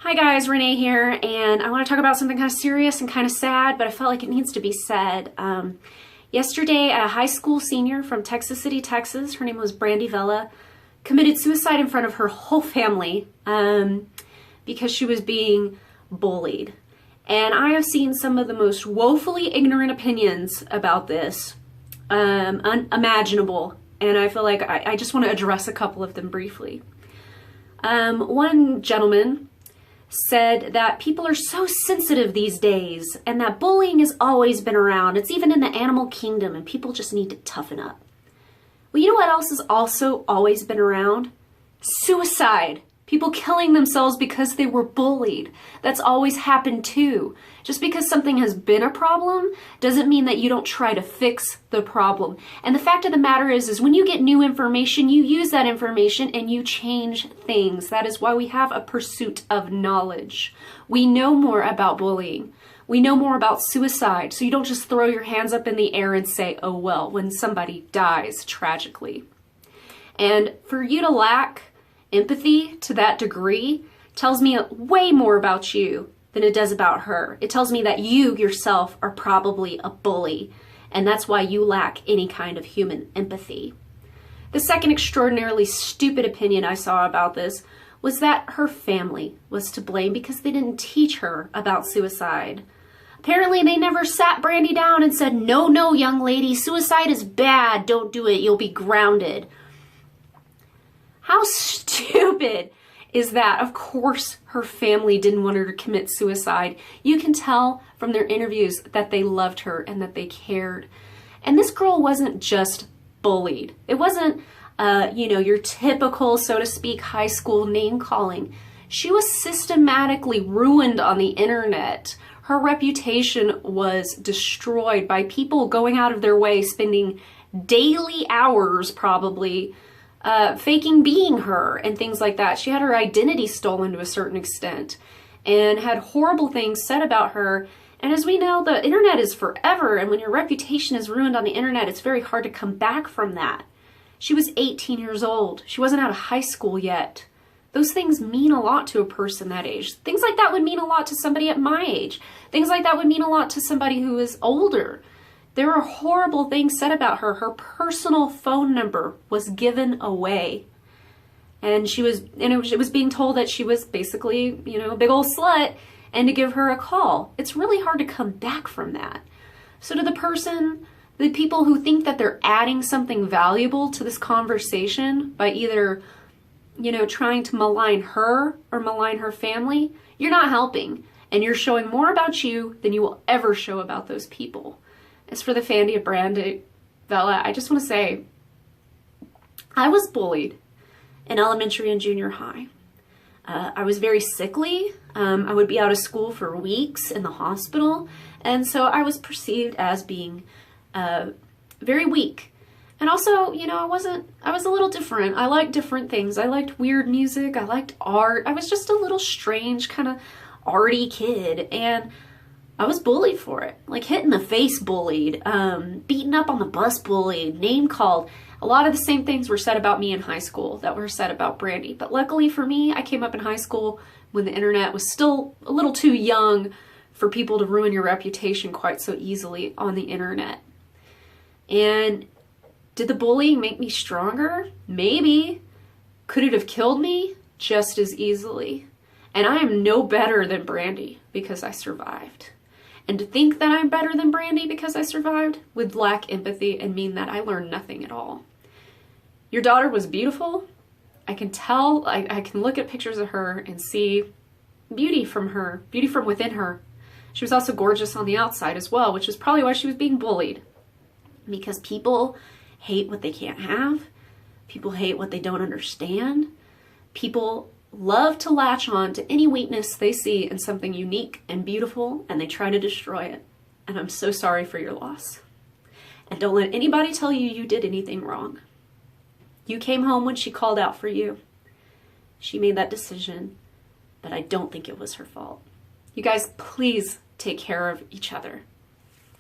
Hi guys, Renee here, and I want to talk about something kind of serious and kind of sad, but I felt like it needs to be said. Yesterday, a high school senior from Texas City, Texas, her name was Brandy Vela, committed suicide in front of her whole family because she was being bullied. And I have seen some of the most woefully ignorant opinions about this, unimaginable, and I feel like I just want to address a couple of them briefly. One gentleman said that people are so sensitive these days and that bullying has always been around. It's even in the animal kingdom and people just need to toughen up. Well, you know what else has also always been around? Suicide. People killing themselves because they were bullied. That's always happened too. Just because something has been a problem doesn't mean that you don't try to fix the problem. And the fact of the matter is when you get new information, you use that information and you change things. That is why we have a pursuit of knowledge. We know more about bullying. We know more about suicide. So you don't just throw your hands up in the air and say, oh well, when somebody dies tragically. And for you to lack empathy to that degree tells me way more about you than it does about her. It tells me that you yourself are probably a bully, and that's why you lack any kind of human empathy. The second extraordinarily stupid opinion I saw about this was that her family was to blame because they didn't teach her about suicide. Apparently they never sat Brandy down and said, no, young lady, suicide is bad, don't do it, you'll be grounded. How stupid is that? Of course her family didn't want her to commit suicide. You can tell from their interviews that they loved her and that they cared. And this girl wasn't just bullied. It wasn't, your typical, so to speak, high school name calling. She was systematically ruined on the internet. Her reputation was destroyed by people going out of their way, spending daily hours probably faking being her and things like that. She had her identity stolen to a certain extent and had horrible things said about her. And as we know, the internet is forever. And when your reputation is ruined on the internet, it's very hard to come back from that. She was 18 years old. She wasn't out of high school yet. Those things mean a lot to a person that age. Things like that would mean a lot to somebody at my age. Things like that would mean a lot to somebody who is older. There are horrible things said about her. Her personal phone number was given away. And it was being told that she was basically, a big old slut and to give her a call. It's really hard to come back from that. So to the people who think that they're adding something valuable to this conversation by either, trying to malign her or malign her family, you're not helping. And you're showing more about you than you will ever show about those people. As for the Fandy of Brandy Vela, I just want to say, I was bullied in elementary and junior high. I was very sickly. I would be out of school for weeks in the hospital. And so I was perceived as being very weak. And also, I was a little different. I liked different things. I liked weird music. I liked art. I was just a little strange, kind of arty kid. And I was bullied for it, like hit in the face bullied, beaten up on the bus bullied, name called. A lot of the same things were said about me in high school that were said about Brandy. But luckily for me, I came up in high school when the internet was still a little too young for people to ruin your reputation quite so easily on the internet. And did the bullying make me stronger? Maybe. Could it have killed me? Just as easily. And I am no better than Brandy because I survived. And to think that I'm better than Brandy because I survived would lack empathy and mean that I learned nothing at all. Your daughter was beautiful. I can tell, I can look at pictures of her and see beauty from her, beauty from within her. She was also gorgeous on the outside as well, which is probably why she was being bullied. Because people hate what they can't have. People hate what they don't understand. People love to latch on to any weakness they see in something unique and beautiful, and they try to destroy it. And I'm so sorry for your loss. And don't let anybody tell you you did anything wrong. You came home when she called out for you. She made that decision, but I don't think it was her fault. You guys, please take care of each other.